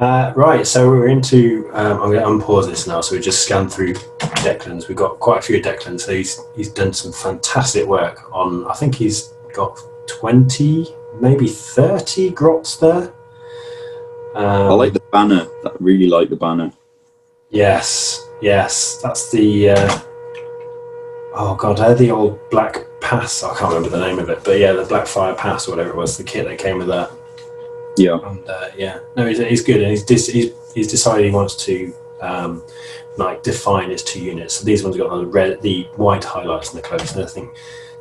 Right, so we're into. I'm going to unpause this now. So we just scanned through Declan's. We've got quite a few Declans. So he's done some fantastic work on. I think he's got 20, maybe 30 grots there. I like the banner. I really like the banner. Yes, that's the. Oh god, they're the old Black Pass. I can't remember the name of it, but yeah, the Black Fire Pass or whatever it was. The kit that came with that. Yeah. And no, he's good, and he's decided he wants to like define his two units. So these ones got the white highlights on the clothes, and I think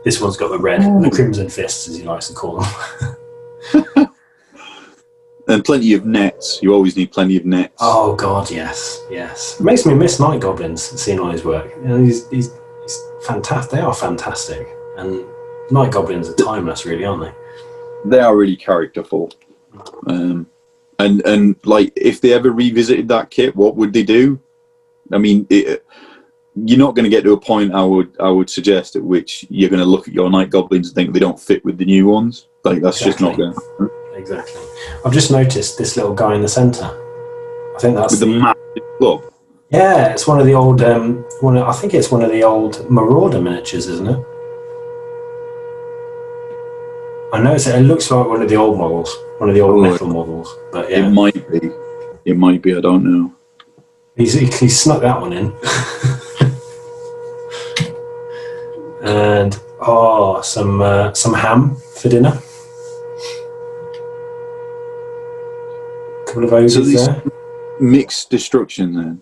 this one's got the red, the crimson fists, as he likes to call them. And plenty of nets. You always need plenty of nets. Oh god, yes. It makes me miss night goblins, seeing all his work. You know, he's fantastic. They are fantastic, and night goblins are timeless, really, aren't they? They are really characterful. And like, if they ever revisited that kit, what would they do? I mean, you're not going to get to a point, I would suggest, at which you're going to look at your night goblins and think they don't fit with the new ones. Like, that's exactly. Just not going to happen. Exactly. I've just noticed this little guy in the centre. I think that's with the massive club. Yeah, it's one of the old. I think it's one of the old Marauder miniatures, isn't it? I know it looks like one of the old models, one of the old metal models. But yeah, it might be. It might be. I don't know. He snuck that one in. And some ham for dinner. Couple of ogres there. Mixed destruction then.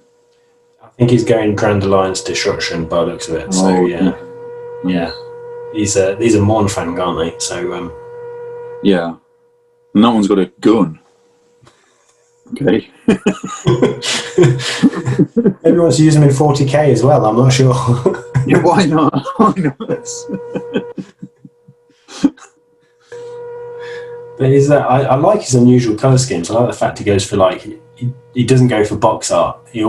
I think he's going Grand Alliance destruction by the looks of it. So yeah. These are Mornfang, aren't they? So yeah, and that one's got a gun. Okay. Maybe wants to use them in 40k as well. I'm not sure. Yeah, why not? Why not? But I like his unusual colour schemes. I like the fact he goes for he doesn't go for box art. He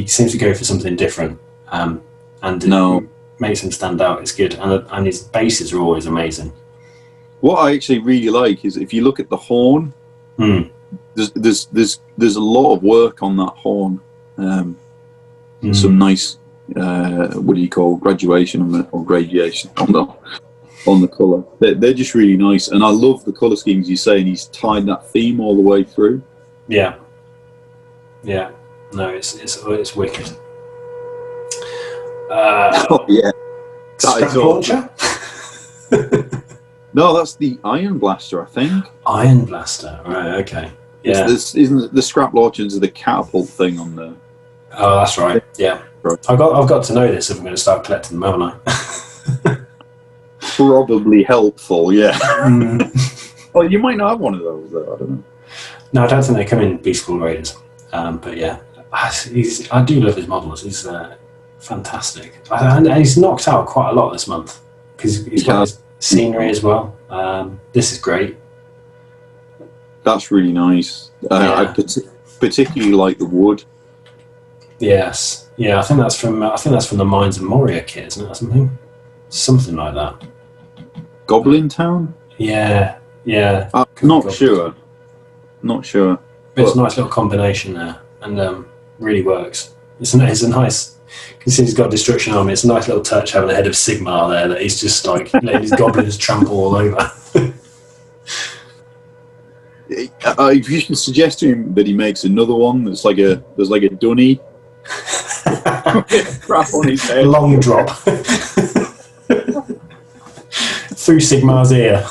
seems to go for something different. And it makes him stand out. It's good, and his bases are always amazing. What I actually really like is if you look at the horn, there's a lot of work on that horn. Some nice what do you call graduation or gradation on the colour. They're just really nice, and I love the colour schemes you say, and he's tied that theme all the way through. Yeah. No, it's wicked. Oh yeah, Scrap launcher. No, that's the Iron Blaster, I think. Iron Blaster, right? Okay. Yeah. Isn't the scrap launchers the catapult thing on there? Oh, that's right. Yeah. Right. I've got to know this if I'm going to start collecting them, haven't I? Probably helpful, yeah. Well, you might not have one of those, though. I don't know. No, I don't think they come in Beastful Raiders. But yeah, I do love his models. He's fantastic, and he's knocked out quite a lot this month because he's got his scenery as well. This is great. That's really nice. I particularly like the wood. Yes, yeah. I think that's from the Mines of Moria kit, isn't it? Or something like that. Goblin Town. Yeah. Not sure. But it's a nice little combination there, and really works. It's a nice. You can see he's got a destruction army. It's a nice little touch having a head of Sigmar there that he's just like letting his goblins trample all over. If you should suggest to him that he makes another one there's like a dunny crap on his head. Long drop through Sigmar's ear.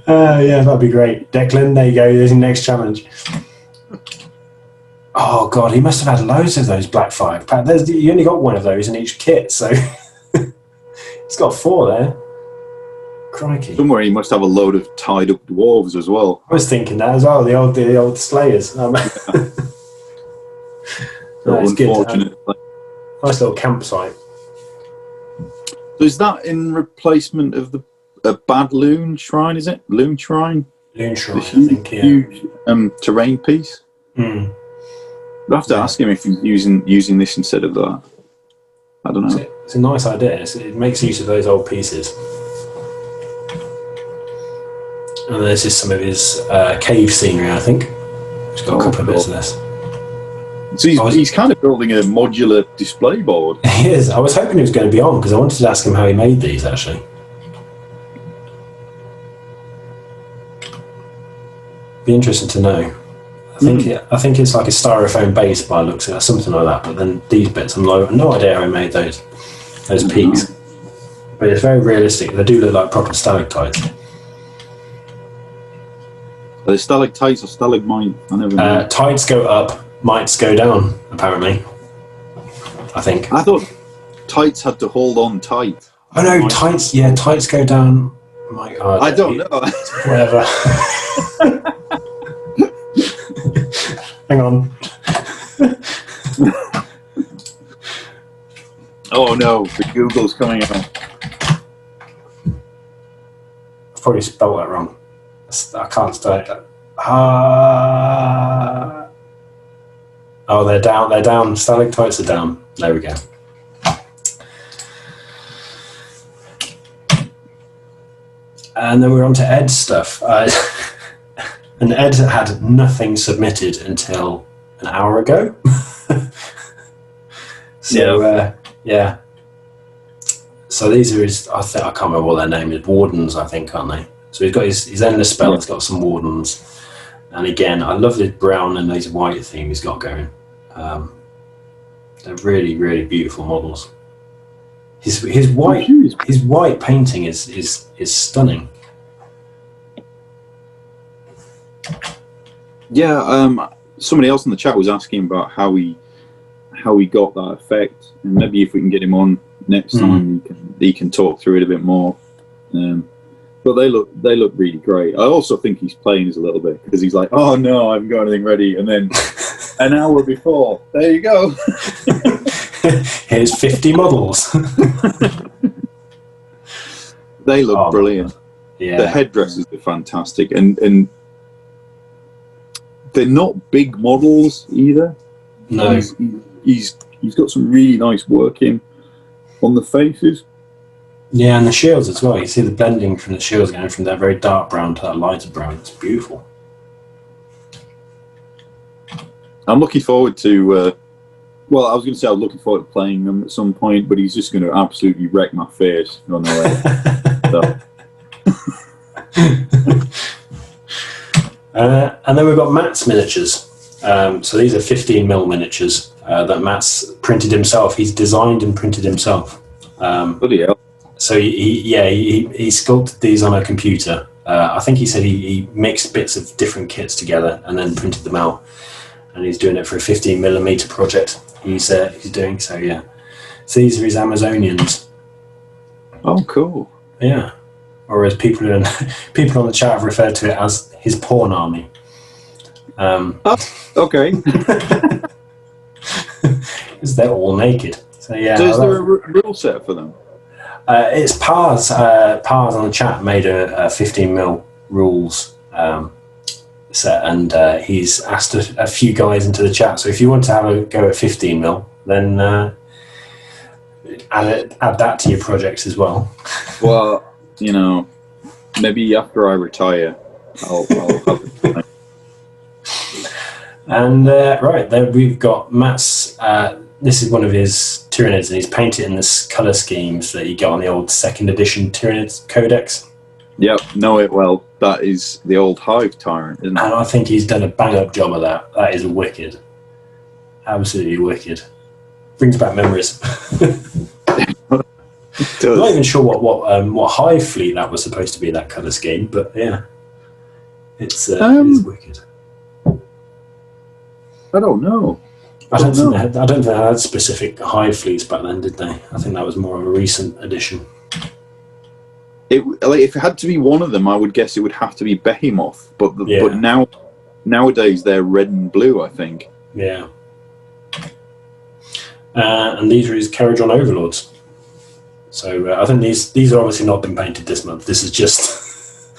Yeah, that'd be great. Declan, there you go. There's your next challenge. Oh god, he must have had loads of those Black Fire. You only got one of those in each kit, so he's got 4 there. Crikey. Somewhere he must have a load of tied up dwarves as well. I was thinking that as well, the old slayers. It's good. Nice little campsite. So is that in replacement of the bad Loon Shrine, is it? Loon Shrine? Loon Shrine, I think, yeah. Huge terrain piece? We'll have to ask him if he's using this instead of that. I don't know. It's a nice idea. It makes use of those old pieces. And this is some of his cave scenery, I think. He's got a couple of bits of this. So he's kind of building a modular display board. He is. I was hoping he was going to be on because I wanted to ask him how he made these, actually. Be interesting to know. I think it's like a styrofoam base by the looks of it, something like that. But then these bits, no idea how he made those peaks. But it's very realistic. They do look like proper stalactites. Are they stalactites or stalagmites? I never know. Tides go up, mites go down, apparently. I think. I thought tights had to hold on tight. Oh no, tights go down. My God. I don't know. Whatever. Hang on. Oh no, the Google's coming out. I've probably spelled that wrong. I can't spell it. Oh, they're down. Stalactites are down. There we go. And then we're on to Ed's stuff. And Ed had nothing submitted until an hour ago. Yeah. So these are his, I can't remember what their name is, Wardens, I think, aren't they? So he's got his endless spell, it's got some Wardens. And again, I love the brown and these white theme he's got going. They're really, really beautiful models. His white painting is stunning. Yeah, somebody else in the chat was asking about how he got that effect, and maybe if we can get him on next time, he can talk through it a bit more. But they look really great. I also think he's playing us a little bit because he's like, oh no, I haven't got anything ready, and then an hour before, there you go. Here's 50 models. They look brilliant. Yeah. The headdresses are fantastic, and they're not big models either. No. He's got some really nice working on the faces. Yeah, and the shields as well. You see the blending from the shields going from that very dark brown to that lighter brown. It's beautiful. I'm looking forward to. Well, I was going to say I'm looking forward to playing them at some point, but he's just going to absolutely wreck my face on the way. And then we've got Matt's miniatures. So these are 15mm miniatures that Matt's printed himself. He's designed and printed himself. Bloody hell. So he sculpted these on a computer. I think he said he mixed bits of different kits together and then printed them out. And he's doing it for a 15mm project. He's doing so. Yeah. So these are his Amazonians. Oh, cool. Yeah. Or as people on the chat have referred to it as his porn army. Okay. Because they're all naked. So yeah. So is there a rule set for them? It's Pars. Pars on the chat made a 15mm rules set, and he's asked a few guys into the chat. So if you want to have a go at 15mm, then add that to your projects as well. Well, maybe after I retire, I'll have it. And right there, we've got Matt's. This is one of his Tyranids, and he's painted in this colour schemes that you get on the old 2nd edition Tyranid Codex. Yep, know it well. That is the old Hive Tyrant, isn't it? And I think he's done a bang-up job of that. That is wicked. Absolutely wicked. Brings back memories. I'm not even sure what Hive fleet that was supposed to be, that colour scheme, but yeah. It's wicked. I don't know. I don't think they had specific Hive fleets back then, did they? I think that was more of a recent addition. If it had to be one of them, I would guess it would have to be Behemoth. But nowadays they're red and blue, I think. Yeah. And these are his Caradron Overlords. So I think these are obviously not been painted this month. This is just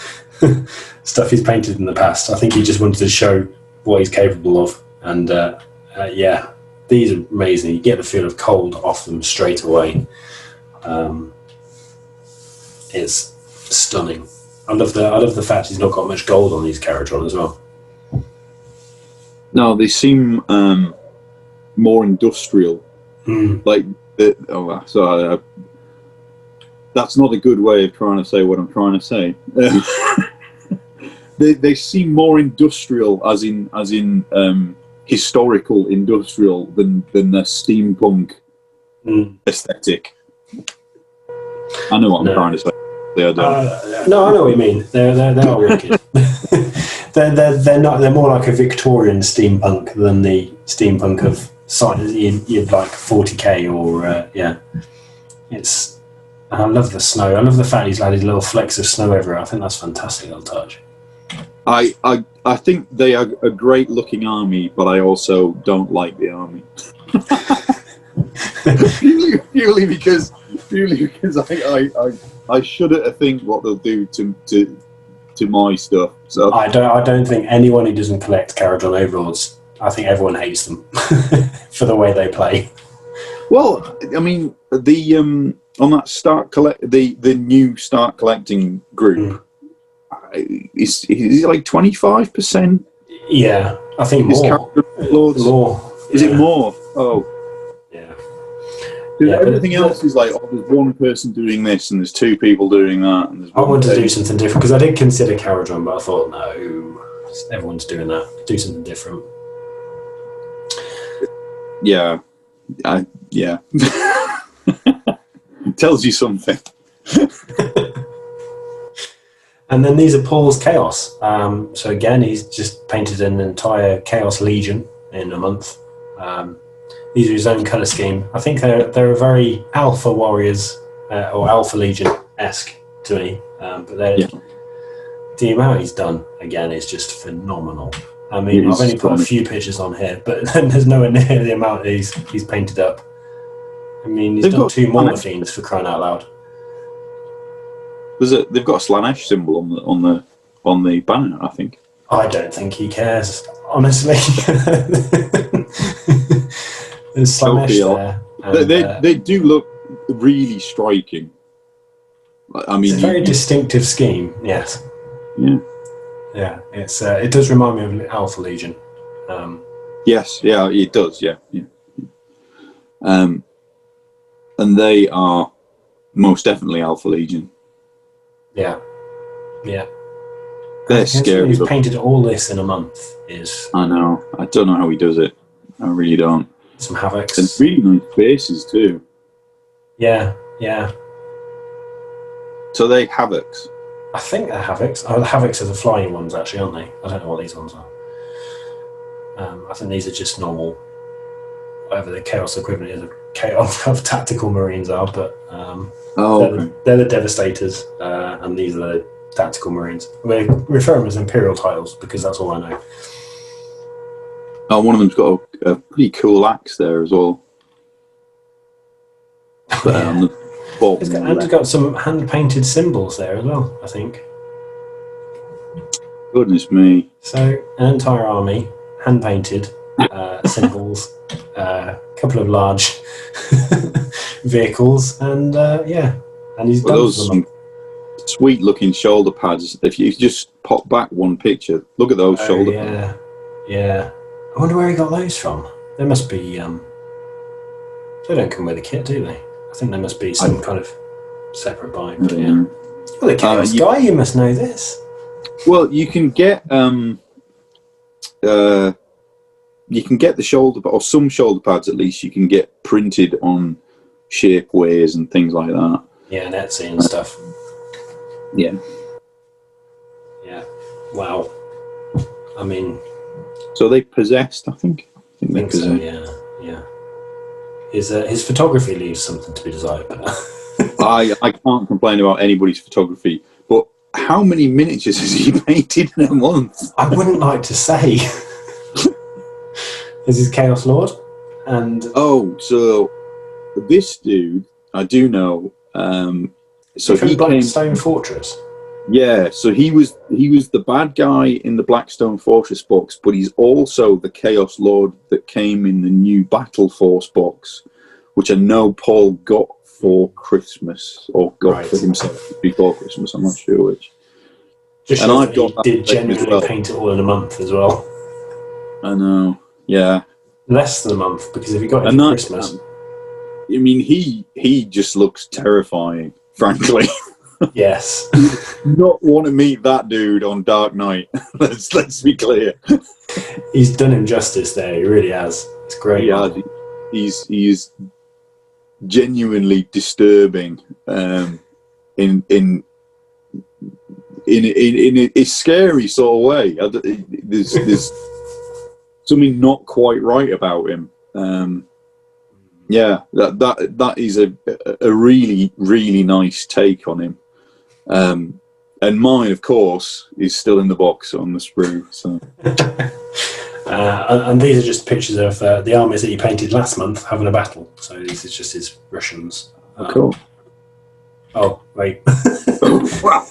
stuff he's painted in the past. I think he just wanted to show what he's capable of. And yeah, these are amazing. You get the feel of cold off them straight away. It's stunning. I love the fact he's not got much gold on these Caradron as well. No, they seem more industrial. Like that's not a good way of trying to say what I'm trying to say. They seem more industrial, as in historical industrial than the steampunk aesthetic. I know what I'm trying to say. No, I know what you mean. They are wicked. they're more like a Victorian steampunk than the steampunk of you'd like 40k or It's. I love the snow. I love the fact he's added little flecks of snow everywhere. I think that's a fantastic little touch. I think they are a great looking army, but I also don't like the army. purely because I shudder to think what they'll do to my stuff. So I don't think anyone who doesn't collect Caradron overlords, I think everyone hates them for the way they play. Well, I mean, the on that the new start collecting group, is like 25%? Yeah, I think more. More. Is it more? Oh, yeah. Everything else is like, oh, there's one person doing this and there's two people doing that. And I wanted to do something different because I did consider Caradron, but I thought no, everyone's doing that. Do something different. Yeah. Yeah. Tells you something. And then these are Paul's Chaos. So again, he's just painted an entire Chaos Legion in a month. These are his own colour scheme. I think they're a very Alpha Warriors or Alpha Legion-esque to me. But the amount he's done, again, is just phenomenal. I mean, I've only put a few pictures on here, but there's nowhere near the amount he's painted up. I mean, he's done 2 more Fiends for crying out loud. They've got a Slanesh symbol on the banner, I think. I don't think he cares, honestly. There's Slanesh there. They do look really striking. I mean, it's a very distinctive scheme. Yes. Yeah. Yeah. It does remind me of Alpha Legion. Yes. Yeah. It does. Yeah. Yeah. And they are most definitely Alpha Legion. Yeah. Yeah. They're scary. He's painted all this in a month. I know. I don't know how he does it. I really don't. Some Havocs. And really nice faces too. Yeah. Yeah. So they Havocs. I think they're Havocs. Oh, the Havocs are the flying ones, actually, aren't they? I don't know what these ones are. I think these are just normal, whatever the Chaos equivalent is of tactical Marines are, but they're the Devastators, and these are the tactical Marines. We refer them as Imperial titles because that's all I know. Oh, one of them's got a pretty cool axe there as well. And it's got some hand-painted symbols there as well, I think. Goodness me. So, an entire army, hand-painted, symbols, a couple of large vehicles, and and he's done those some sweet-looking shoulder pads. If you just pop back one picture, look at those shoulder pads. Yeah. I wonder where he got those from. They must be... they don't come with a kit, do they? I think there must be some kind of separate buy. But yeah. Well, the Chaos guy, you must know this. Well, you can get the shoulder, or some shoulder pads at least. You can get printed on shapeways and things like that. Yeah, and Etsy and stuff. Yeah. Yeah. Wow. I mean. So they possessed, I think. I think so. Yeah. Yeah. His photography leaves something to be desired. I can't complain about anybody's photography, but how many miniatures has he painted in a month? I wouldn't like to say. This is Chaos Lord, and so this dude I do know. So he Blackstone Fortress. Yeah, so he was the bad guy in the Blackstone Fortress box, but he's also the Chaos Lord that came in the new Battle Force box, which I know Paul got for Christmas, or got for himself before Christmas, I'm not sure which. Just And shows I've that got he that did as genuinely well. paint it all in a month as well. I know. Yeah. Less than a month, because if he got it And for that, Christmas, I mean, he just looks terrifying, frankly. yes. Not want to meet that dude on Dark Knight. let's be clear. He's done him justice there. He really has. It's great. He has. He's genuinely disturbing. In a scary sort of way. There's something not quite right about him. Yeah, that is a really, really nice take on him. And mine, of course, is still in the box on the sprue. So. And these are just pictures of the armies that he painted last month having a battle. So these are just his Russians. Cool. Oh, wait. Wow.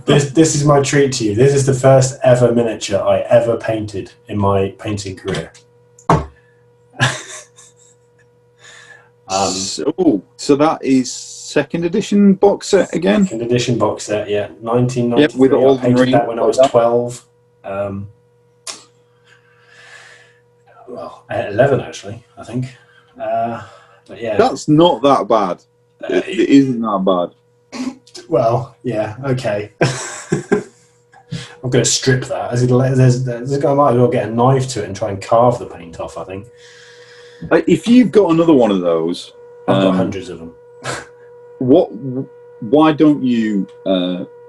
This is my treat to you. This is the first ever miniature I ever painted in my painting career. So that is second edition box set again? Second edition box set, yeah. 1993. Yep, with all I painted the that when I was 12. Well, 11 actually, I think. But yeah. That's not that bad. It isn't that bad. Well, yeah, okay. I'm going to strip that. There's a guy might as well get a knife to it and try and carve the paint off, I think. If you've got another one of those... I've got hundreds of them. Why don't you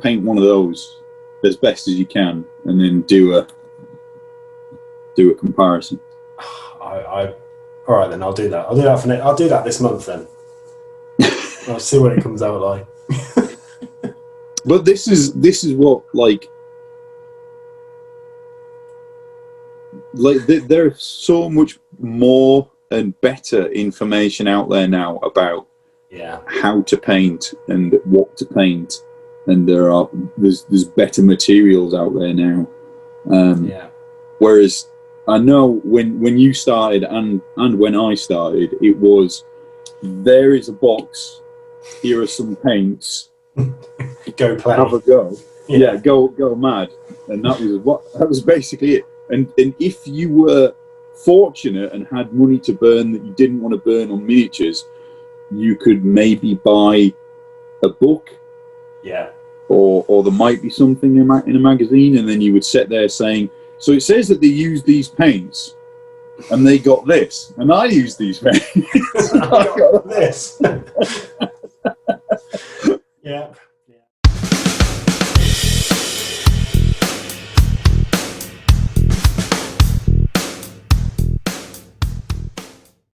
paint one of those as best as you can and then do a comparison? All right, then I'll do that. I'll do that this month then. I'll see what it comes out like. But this is what like there's so much more and better information out there now about how to paint and what to paint, and there's better materials out there now. Whereas I know when you started and when I started, it was there is a box, here are some paints. Go play. Have a go. Yeah, go mad. And that was basically it. And if you were fortunate and had money to burn that you didn't want to burn on miniatures, you could maybe buy a book. Yeah. Or there might be something in a magazine, and then you would sit there saying, so it says that they use these paints, and they got this, and I use these paints. I got this.